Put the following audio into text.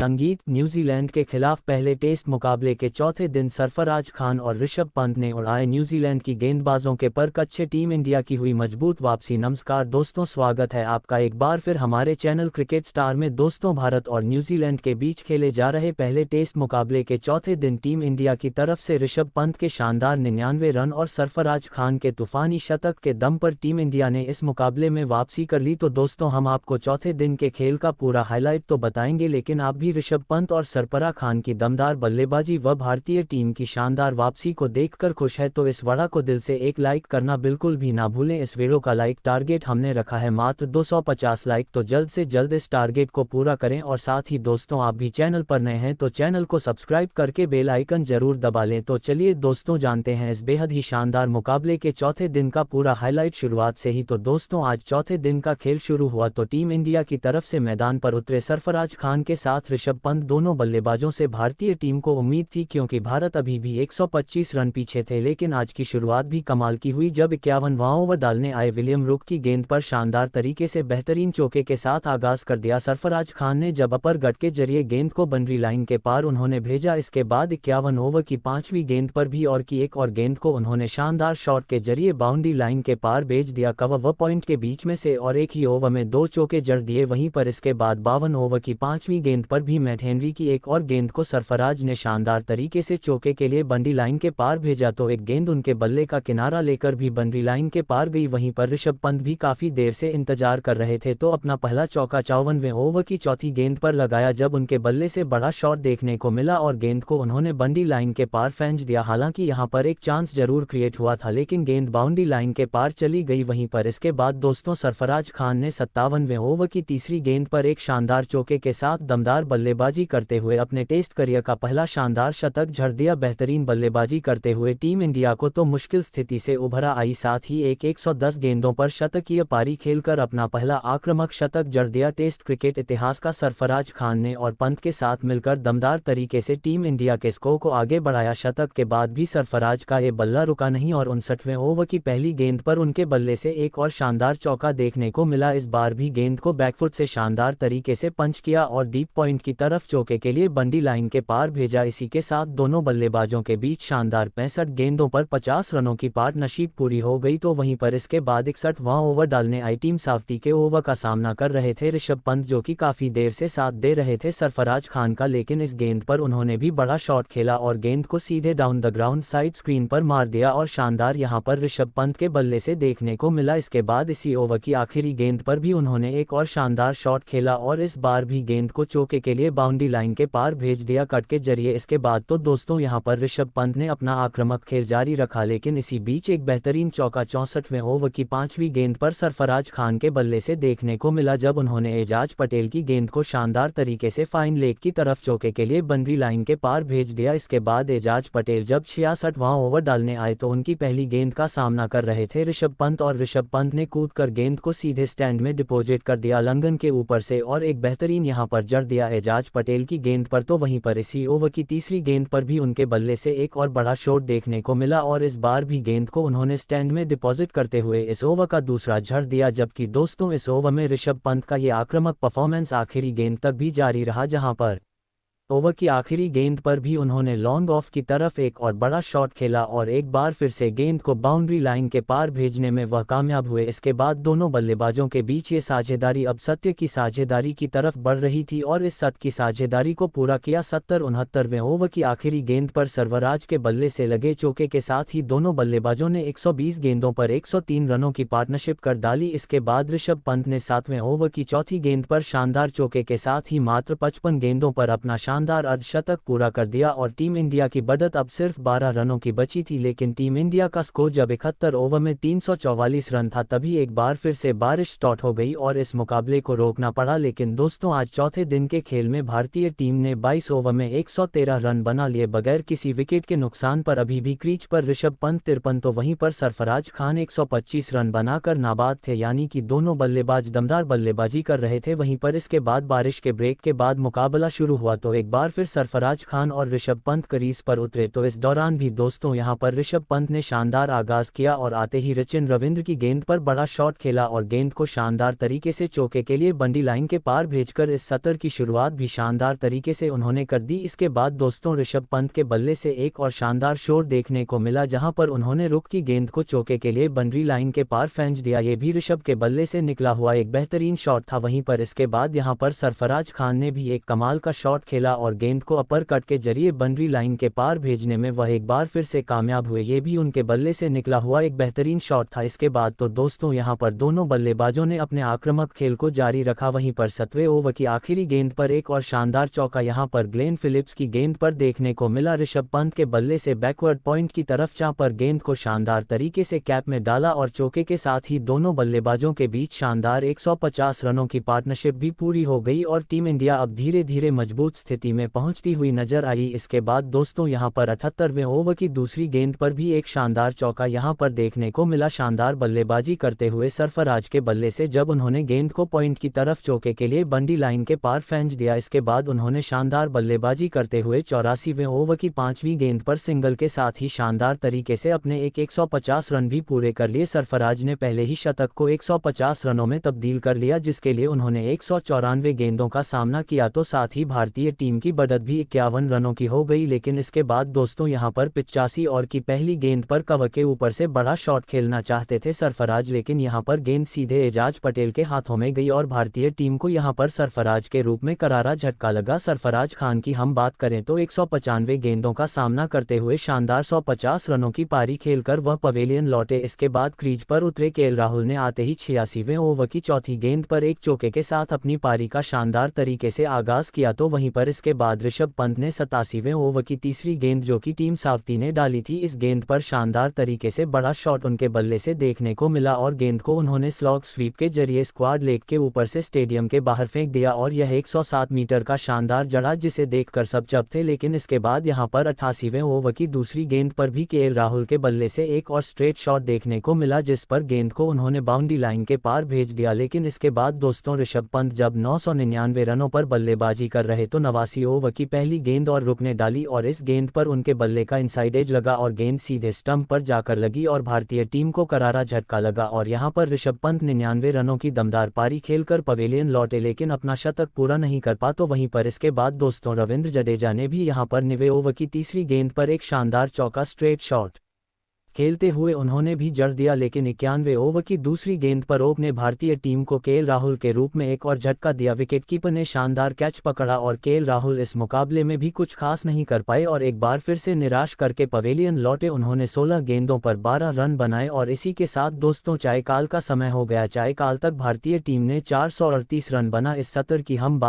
संगीत। न्यूजीलैंड के खिलाफ पहले टेस्ट मुकाबले के चौथे दिन सरफराज खान और ऋषभ पंत ने उड़ाए न्यूजीलैंड की गेंदबाजों के पर कच्चे। टीम इंडिया की हुई मजबूत वापसी। नमस्कार दोस्तों, स्वागत है आपका एक बार फिर हमारे चैनल क्रिकेट स्टार में। दोस्तों, भारत और न्यूजीलैंड के बीच खेले जा रहे पहले टेस्ट मुकाबले के चौथे दिन टीम इंडिया की तरफ से ऋषभ पंत के शानदार 99 रन और सरफराज खान के तूफानी शतक के दम पर टीम इंडिया ने इस मुकाबले में वापसी कर ली। तो दोस्तों, हम आपको चौथे दिन के खेल का पूरा हाईलाइट तो बताएंगे, लेकिन आप भी ऋषभ पंत और सरफराज खान की दमदार बल्लेबाजी व भारतीय टीम की शानदार वापसी को देखकर खुश है तो इस वीडियो को दिल से एक लाइक करना बिल्कुल भी ना भूलें। इस वीडियो का लाइक टारगेट हमने रखा है मात्र 250 लाइक, तो जल्द से जल्द इस टारगेट को पूरा करें। और साथ ही दोस्तों, आप भी चैनल पर नए हैं तो चैनल को सब्सक्राइब करके बेल आइकन जरूर दबा लें। तो चलिए दोस्तों, जानते हैं इस बेहद ही शानदार मुकाबले के चौथे दिन का पूरा हाईलाइट शुरुआत से ही। तो दोस्तों, आज चौथे दिन का खेल शुरू हुआ तो टीम इंडिया की तरफ से मैदान पर उतरे सरफराज खान के साथ ऋषभ पंत। दोनों बल्लेबाजों से भारतीय टीम को उम्मीद थी, क्योंकि भारत अभी भी 125 रन पीछे थे। लेकिन आज की शुरुआत भी कमाल की हुई जब 51वां ओवर डालने आए विलियम रुक की गेंद पर शानदार तरीके से बेहतरीन चौके के साथ आगाज कर दिया। सरफराज खान ने जब अपर गट के जरिए गेंद को बाउंड्री लाइन के पार उन्होंने भेजा। इसके बाद 51 ओवर की 5वीं गेंद पर भी और की एक और गेंद को उन्होंने शानदार शॉट के जरिए बाउंड्री लाइन के पार भेज दिया, कवर व पॉइंट के बीच में से, और एक ही ओवर में 2 चौके जड़ दिए। वहीं पर इसके बाद 52 ओवर की 5वीं गेंद पर भी मैट हेनरी की एक और गेंद को सरफराज ने शानदार तरीके से चौके के लिए बाउंड्री लाइन के पार भेजा, तो एक गेंद उनके बल्ले का किनारा लेकर भी बाउंड्री लाइन के पार गई। वहीं पर ऋषभ पंत भी काफी देर से इंतजार कर रहे थे तो अपना पहला चौका 54वें ओवर की चौथी गेंद पर लगाया, जब उनके बल्ले से बड़ा शॉट देखने को मिला और गेंद को उन्होंने बाउंड्री लाइन के पार फेंक दिया। हालांकि यहां पर एक चांस जरूर क्रिएट हुआ था, लेकिन गेंद बाउंड्री लाइन के पार चली गई। वहीं पर इसके बाद दोस्तों, सरफराज खान ने 57वें ओवर की तीसरी गेंद पर एक शानदार चौके के साथ दमदार बल्लेबाजी करते हुए अपने टेस्ट करियर का पहला शानदार शतक जड़ दिया। बेहतरीन बल्लेबाजी करते हुए टीम इंडिया को तो मुश्किल स्थिति से उभरा आई, साथ ही 110 गेंदों पर शतकीय पारी खेलकर अपना पहला आक्रामक शतक जड़ दिया। टेस्ट क्रिकेट इतिहास का सरफराज खान ने और पंत के साथ मिलकर दमदार तरीके से टीम इंडिया के स्कोर को आगे बढ़ाया। शतक के बाद भी सरफराज का ये बल्ला रुका नहीं और 59वें ओवर की पहली गेंद पर उनके बल्ले से एक और शानदार चौका देखने को मिला। इस बार भी गेंद को बैकफुट से शानदार तरीके से पंच किया और डीप पॉइंट की तरफ चौके के लिए बाउंड्री लाइन के पार भेजा। इसी के साथ दोनों बल्लेबाजों के बीच शानदार 65 गेंदों पर 50 रनों की पार्टनरशिप पूरी हो गई। तो वहीं पर इसके बाद 61वां ओवर डालने आई टीम सावती के ओवर का सामना कर रहे थे ऋषभ पंत, जो कि काफी देर से साथ दे रहे थे सरफराज खान का, लेकिन इस गेंद पर उन्होंने भी बड़ा शॉट खेला और गेंद को सीधे down the ground side screen पर मार दिया और शानदार यहां पर ऋषभ पंत के बल्ले से देखने को मिला। इसके बाद इसी ओवर की आखिरी गेंद पर भी उन्होंने एक और शानदार शॉट खेला और इस बार भी गेंद को चौके के लिए बाउंड्री लाइन के पार भेज दिया कट के जरिए। इसके बाद तो दोस्तों, यहां पर ऋषभ पंत ने अपना आक्रामक खेल जारी रखा, लेकिन इसी बीच एक बेहतरीन चौका 64वें ओवर की 5वीं गेंद पर सरफराज खान के बल्ले से देखने को मिला, जब उन्होंने एजाज पटेल की गेंद को शानदार तरीके से फाइन लेग की तरफ चौके के लिए बाउंड्री लाइन के पार भेज दिया। इसके बाद एजाज पटेल जब 66वां ओवर डालने आए तो उनकी पहली गेंद का सामना कर रहे थे ऋषभ पंत, और ऋषभ पंत ने कूदकर गेंद को सीधे स्टैंड में डिपॉजिट कर दिया लंगन के ऊपर से और एक बेहतरीन यहां पर जड़ दिया एजाज पटेल की गेंद पर। तो वहीं पर इसी ओवर की तीसरी गेंद पर भी उनके बल्ले से एक और बड़ा शॉट देखने को मिला और इस बार भी गेंद को उन्होंने स्टैंड में डिपॉजिट करते हुए इस ओवर का दूसरा जड़ दिया। जबकि दोस्तों, इस ओवर में ऋषभ पंत का ये आक्रामक परफॉर्मेंस आखिरी गेंद तक भी जारी रहा, जहां पर ओवर की आखिरी गेंद पर भी उन्होंने लॉन्ग ऑफ की तरफ एक और बड़ा शॉट खेला और एक बार फिर से गेंद को बाउंड्री लाइन के पार भेजने में वह कामयाब हुए। इसके बाद दोनों बल्लेबाजों के बीच ये साझेदारी अब सत्य की साझेदारी की तरफ बढ़ रही थी और इस सत्य की साझेदारी को पूरा किया। 69वें ओवर की आखिरी गेंद पर सरफराज के बल्ले से लगे चौके के साथ ही दोनों बल्लेबाजों ने 120 गेंदों पर 103 रनों की पार्टनरशिप कर डाली। इसके बाद ऋषभ पंत ने 7वें ओवर की चौथी गेंद पर शानदार चौके के साथ ही मात्र 55 गेंदों पर अपना शानदार अर्धशतक पूरा कर दिया और टीम इंडिया की बढ़त अब सिर्फ 12 रनों की बची थी। लेकिन टीम इंडिया का स्कोर जब 71 ओवर में 344 रन था, तभी एक बार फिर से बारिश स्टार्ट हो गई और इस मुकाबले को रोकना पड़ा। लेकिन दोस्तों, आज चौथे दिन के खेल में भारतीय टीम ने 22 ओवर में 113 रन बना लिए बगैर किसी विकेट के नुकसान पर। अभी भी क्रीज पर ऋषभ पंत 53 तो वहीं पर सरफराज खान 125 रन बनाकर नाबाद थे, यानी कि दोनों बल्लेबाज दमदार बल्लेबाजी कर रहे थे। वहीं पर इसके बाद बारिश के ब्रेक के बाद मुकाबला शुरू हुआ तो एक एक बार फिर सरफराज खान और ऋषभ पंत क्रीज पर उतरे तो इस दौरान भी दोस्तों यहां पर ऋषभ पंत ने शानदार आगाज किया और आते ही सचिन रविंद्र की गेंद पर बड़ा शॉट खेला और गेंद को शानदार तरीके से चौके के लिए बंडी लाइन के पार भेजकर इस सत्र की शुरुआत भी शानदार तरीके से उन्होंने कर दी। इसके बाद दोस्तों ऋषभ पंत के बल्ले से एक और शानदार शॉट देखने को मिला जहां पर उन्होंने रुक की गेंद को चौके के लिए बंडी लाइन के पार फेंक दिया। ये भी ऋषभ के बल्ले से निकला हुआ एक बेहतरीन शॉट था। वहीं पर इसके बाद यहां पर सरफराज खान ने भी एक कमाल का शॉट खेला और गेंद को अपर कट के जरिए बाउंड्री लाइन के पार भेजने में वह एक बार फिर से कामयाब हुए। ये भी उनके बल्ले से निकला हुआ एक बेहतरीन शॉट था। इसके बाद तो दोस्तों यहां पर दोनों बल्लेबाजों ने अपने आक्रामक खेल को जारी रखा। वहीं पर 7वें ओवर की आखिरी गेंद पर एक और शानदार चौका यहां पर ग्लेन फिलिप्स की गेंद पर देखने को मिला। ऋषभ पंत के बल्ले से बैकवर्ड पॉइंट की तरफ जहां पर गेंद को शानदार तरीके से कैप में डाला और चौके के साथ ही दोनों बल्लेबाजों के बीच शानदार 150 रनों की पार्टनरशिप भी पूरी हो गई और टीम इंडिया अब धीरे धीरे मजबूत स्थिति में पहुंचती हुई नजर आई। इसके बाद दोस्तों यहां पर 78वें ओवर की दूसरी गेंद पर भी एक शानदार चौका यहां पर देखने को मिला। शानदार बल्लेबाजी करते हुए सरफराज के बल्ले से जब उन्होंने गेंद को पॉइंट की तरफ चौके के लिए बंडी लाइन के पार फेंक दिया। इसके बाद उन्होंने शानदार बल्लेबाजी करते हुए 84वें ओवर की 5वीं गेंद पर सिंगल के साथ ही शानदार तरीके से अपने 150 रन भी पूरे कर लिए। सरफराज ने पहले ही शतक को 150 रनों में तब्दील कर लिया जिसके लिए उन्होंने 194 गेंदों का सामना किया तो साथ ही भारतीय टीम की बढ़त भी 51 रनों की हो गई। लेकिन इसके बाद दोस्तों यहां पर 85 ओवर की पहली गेंद पर कवर के ऊपर से बड़ा शॉट खेलना चाहते थे सरफराज, लेकिन यहां पर गेंद सीधे एजाज पटेल के हाथों में गई और भारतीय टीम को यहां पर सरफराज के रूप में करारा झटका लगा। सरफराज खान की हम बात करें तो 195 गेंदों का सामना करते हुए शानदार 150 रनों की पारी खेलकर वह पवेलियन लौटे। इसके बाद क्रीज पर उतरे केएल राहुल ने आते ही 86वें ओवर की चौथी गेंद पर एक चौके के साथ अपनी पारी का शानदार तरीके से आगाज किया तो वहीं पर इसके बाद ऋषभ पंत ने 87वें ओवर की तीसरी गेंद जो कि टीम सावती ने डाली थी, इस गेंद पर शानदार तरीके से बड़ा शॉट उनके बल्ले से देखने को मिला और गेंद को उन्होंने स्लॉग स्वीप के जरिए स्क्वाड लेग के ऊपर से स्टेडियम के बाहर फेंक दिया और यह 107 मीटर का शानदार जड़ा जिसे देखकर सब चुप थे। लेकिन इसके बाद यहां पर 88वें ओवर की दूसरी गेंद पर भी केएल राहुल के बल्ले से एक और स्ट्रेट शॉट देखने को मिला जिस पर गेंद को उन्होंने बाउंड्री लाइन के पार भेज दिया। लेकिन इसके बाद दोस्तों ऋषभ पंत जब 999 रनों पर बल्लेबाजी कर रहे तो 89 ओवर की पहली गेंद और रुकने डाली और इस गेंद पर उनके बल्ले का इनसाइड एज लगा और गेंद सीधे स्टंप पर जाकर लगी और भारतीय टीम को करारा झटका लगा और यहां पर ऋषभ पंत 99 रनों की दमदार पारी खेलकर पवेलियन लौटे लेकिन अपना शतक पूरा नहीं कर पा। तो वहीं पर इसके बाद दोस्तों रविंद्र जडेजा ने भी यहां पर 90 ओवर की तीसरी गेंद पर एक शानदार चौका स्ट्रेट शॉट खेलते हुए उन्होंने भी जड़ दिया। लेकिन 91वें ओवर की दूसरी गेंद पर ओक ने भारतीय टीम को केएल राहुल के रूप में एक और झटका दिया। विकेटकीपर ने शानदार कैच पकड़ा और केएल राहुल इस मुकाबले में भी कुछ खास नहीं कर पाए और एक बार फिर से निराश करके पवेलियन लौटे। उन्होंने 16 गेंदों पर 12 रन बनाए और इसी के साथ दोस्तों चाय काल का समय हो गया। चाय काल तक भारतीय टीम ने 438 रन बना। इस सत्र की हम बात